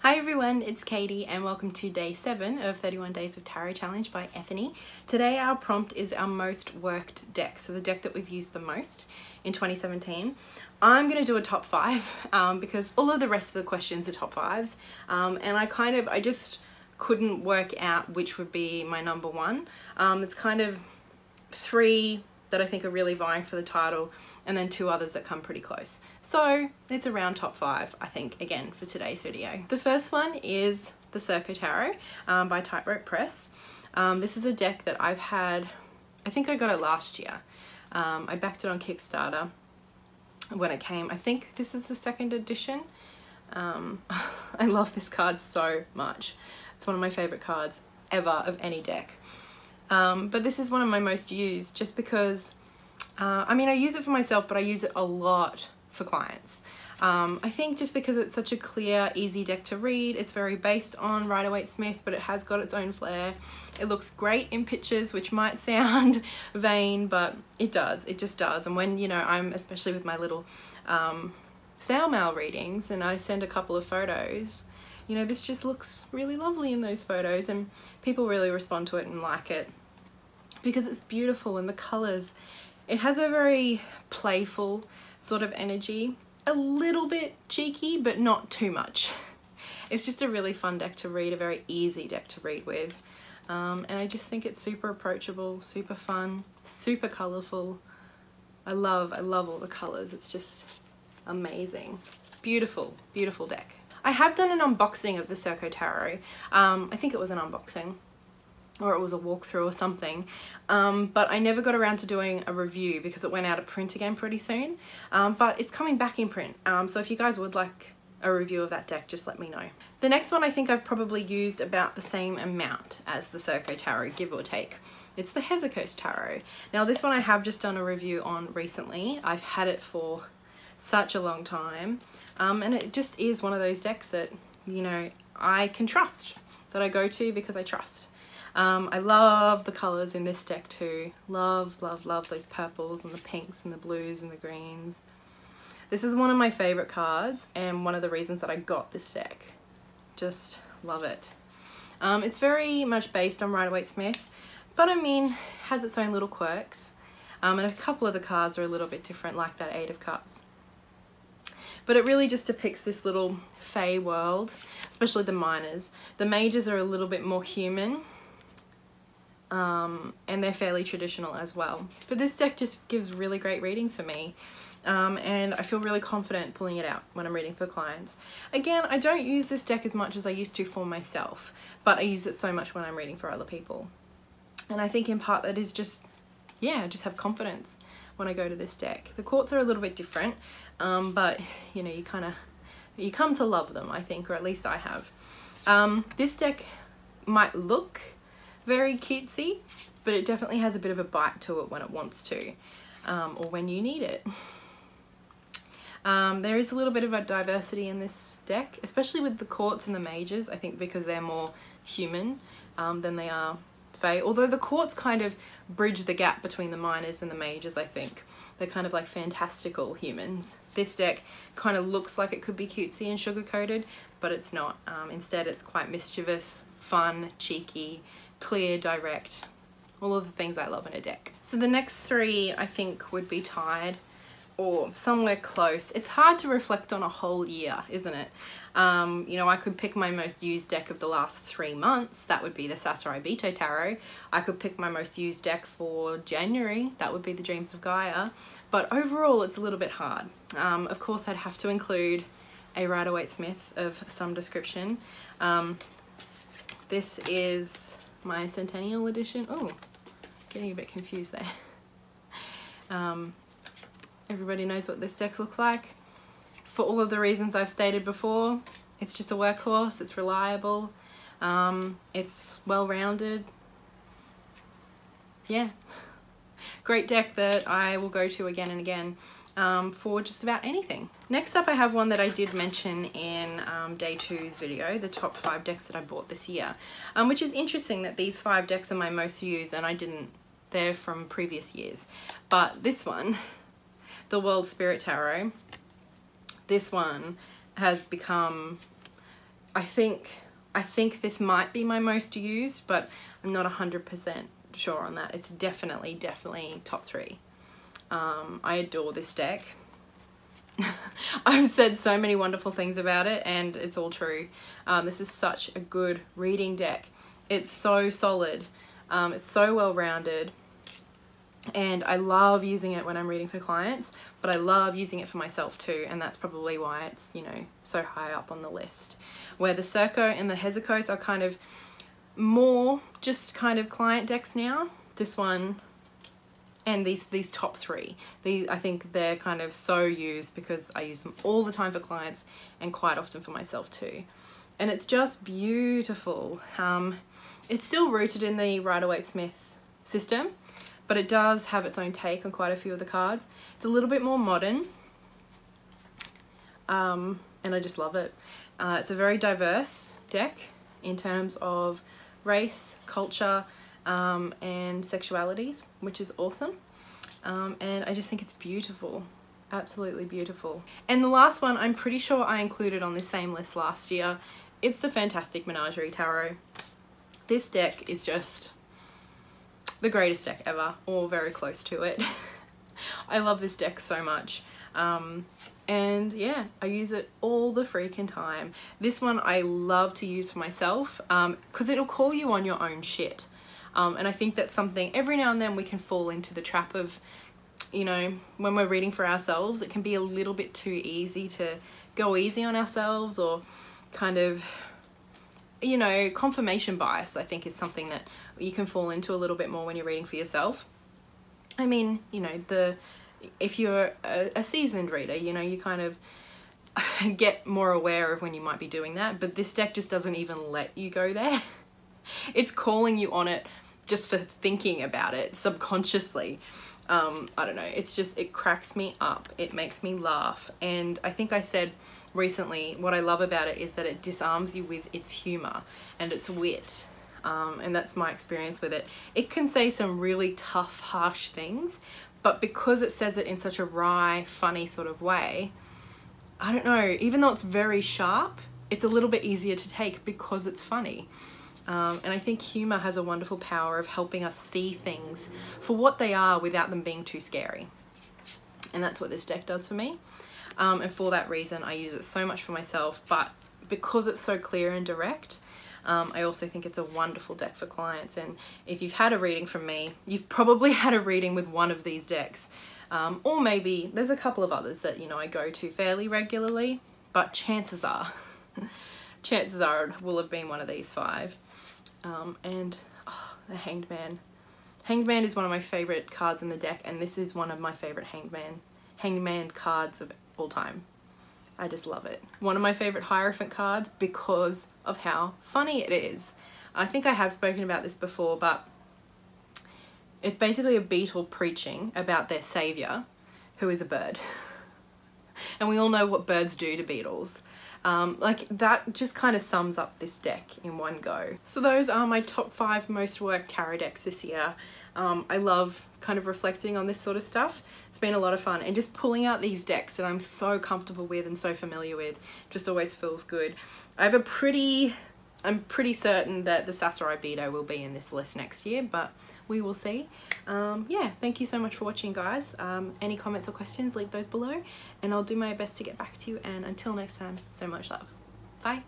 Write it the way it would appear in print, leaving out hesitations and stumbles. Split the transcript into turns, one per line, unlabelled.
Hi everyone, it's Katie and welcome to day 7 of 31 Days of Tarot Challenge by Ethony. Today our prompt is our most worked deck, so the deck that we've used the most in 2017. I'm going to do a top 5 because all of the rest of the questions are top 5s, and I just couldn't work out which would be my number 1. It's kind of 3 that I think are really vying for the title, and then 2 others that come pretty close. So it's around top 5, I think, again, for today's video. The first one is the Circo Tarot by Tightrope Press. This is a deck that I've had, I think I got it last year. I backed it on Kickstarter when it came. I think this is the 2nd edition. I love this card so much. It's one of my favorite cards ever of any deck. But this is one of my most used just because I mean, I use it for myself, but I use it a lot for clients. I think just because it's such a clear, easy deck to read. It's very based on Waite-Smith, but it has got its own flair. It looks great in pictures, which might sound vain, but it does. It just does. And when, you know, I'm especially with my little snail mail readings and I send a couple of photos, you know, this just looks really lovely in those photos and people really respond to it and like it because it's beautiful and the colours. It has a very playful sort of energy, a little bit cheeky, but not too much. It's just a really fun deck to read, a very easy deck to read with. And I just think it's super approachable, super fun, super colourful. I love all the colours. It's just amazing. Beautiful, beautiful deck. I have done an unboxing of the Circo Tarot. I think it was an unboxing, or it was a walkthrough or something, but I never got around to doing a review because it went out of print again pretty soon, but it's coming back in print, so if you guys would like a review of that deck, just let me know. The next one I think I've probably used about the same amount as the Circo Tarot, give or take. It's the Hezicos Tarot. Now this one I have just done a review on recently. I've had it for such a long time, and it just is one of those decks that, you know, I can trust, that I go to because I trust. I love the colours in this deck too. Love those purples and the pinks and the blues and the greens. This is one of my favourite cards and one of the reasons that I got this deck. Just love it. It's very much based on Waite-Smith, but I mean, has its own little quirks. And a couple of the cards are a little bit different, like that 8 of Cups. But it really just depicts this little fae world, especially the minors. The majors are a little bit more human. And they're fairly traditional as well. But this deck just gives really great readings for me, and I feel really confident pulling it out when I'm reading for clients. Again, I don't use this deck as much as I used to for myself, but I use it so much when I'm reading for other people. And I think in part that is just, yeah, I just have confidence when I go to this deck. The courts are a little bit different, but you know, you come to love them, I think, or at least I have. This deck might look very cutesy, but it definitely has a bit of a bite to it when it wants to, or when you need it. There is a little bit of a diversity in this deck, especially with the courts and the majors, I think, because they're more human than they are fae, although the courts kind of bridge the gap between the minors and the majors, I think. They're kind of like fantastical humans. This deck kind of looks like it could be cutesy and sugar-coated, but it's not. Instead, it's quite mischievous, fun, cheeky, clear, direct, all of the things I love in a deck. So the next 3 I think would be tied or somewhere close. It's hard to reflect on a whole year, isn't it? You know, I could pick my most used deck of the last 3 months. That would be the Circo Tarot. I could pick my most used deck for January. That would be the Dreams of Gaia. But overall, it's a little bit hard. Of course, I'd have to include a Waite-Smith of some description. This is my Centennial edition. Oh, getting a bit confused there. Everybody knows what this deck looks like. For all of the reasons I've stated before, it's just a workhorse, it's reliable, it's well-rounded. Yeah, great deck that I will go to again and again for just about anything. Next up I have one that I did mention in day 2's video, the top 5 decks that I bought this year, which is interesting that these 5 decks are my most used and I didn't, they're from previous years. But this one, the World Spirit Tarot, this one has become I think this might be my most used, but I'm not 100% sure on that. It's definitely top 3. I adore this deck. I've said so many wonderful things about it, and it's all true. This is such a good reading deck. It's so solid. It's so well rounded, and I love using it when I'm reading for clients, but I love using it for myself too, and that's probably why it's, you know, so high up on the list. Where the Circo and the Hezicos are kind of more just kind of client decks now. This one and these top 3, I think they're kind of so used because I use them all the time for clients and quite often for myself too. And it's just beautiful. It's still rooted in the Waite-Smith system, but it does have its own take on quite a few of the cards. It's a little bit more modern, and I just love it. It's a very diverse deck in terms of race, culture, and sexualities, which is awesome. And I just think it's beautiful, absolutely beautiful. And the last one, I'm pretty sure I included on this same list last year. It's the Fantastic Menagerie Tarot. This deck is just the greatest deck ever, or very close to it. I love this deck so much. And yeah, I use it all the freaking time. This one I love to use for myself, because it'll call you on your own shit. And I think that's something every now and then we can fall into the trap of, you know, when we're reading for ourselves, it can be a little bit too easy to go easy on ourselves, or kind of, you know, confirmation bias, I think, is something that you can fall into a little bit more when you're reading for yourself. I mean, you know, if you're a seasoned reader, you know, you kind of get more aware of when you might be doing that, but this deck just doesn't even let you go there. It's calling you on it just for thinking about it subconsciously. I don't know, it's just, it cracks me up, it makes me laugh. And I think I said recently, what I love about it is that it disarms you with its humor and its wit. And that's my experience with it. It can say some really tough, harsh things, but because it says it in such a wry, funny sort of way, I don't know, even though it's very sharp, it's a little bit easier to take because it's funny. And I think humor has a wonderful power of helping us see things for what they are without them being too scary. And that's what this deck does for me. And for that reason, I use it so much for myself, but because it's so clear and direct, I also think it's a wonderful deck for clients. And if you've had a reading from me, you've probably had a reading with one of these decks. Or maybe there's a couple of others that, you know, I go to fairly regularly, but chances are it will have been one of these 5. And the Hanged Man. Hanged Man is one of my favorite cards in the deck, and this is one of my favorite Hanged Man cards of all time. I just love it. One of my favorite Hierophant cards because of how funny it is. I think I have spoken about this before, but it's basically a beetle preaching about their savior, who is a bird. And we all know what birds do to beetles. Like, that just kind of sums up this deck in one go. So those are my top 5 most worked tarot decks this year. I love kind of reflecting on this sort of stuff. It's been a lot of fun, and just pulling out these decks that I'm so comfortable with and so familiar with just always feels good. I'm pretty certain that the Sasarai Beetle will be in this list next year, but we will see. Yeah, thank you so much for watching, guys. Any comments or questions, leave those below, and I'll do my best to get back to you. And until next time, so much love. Bye.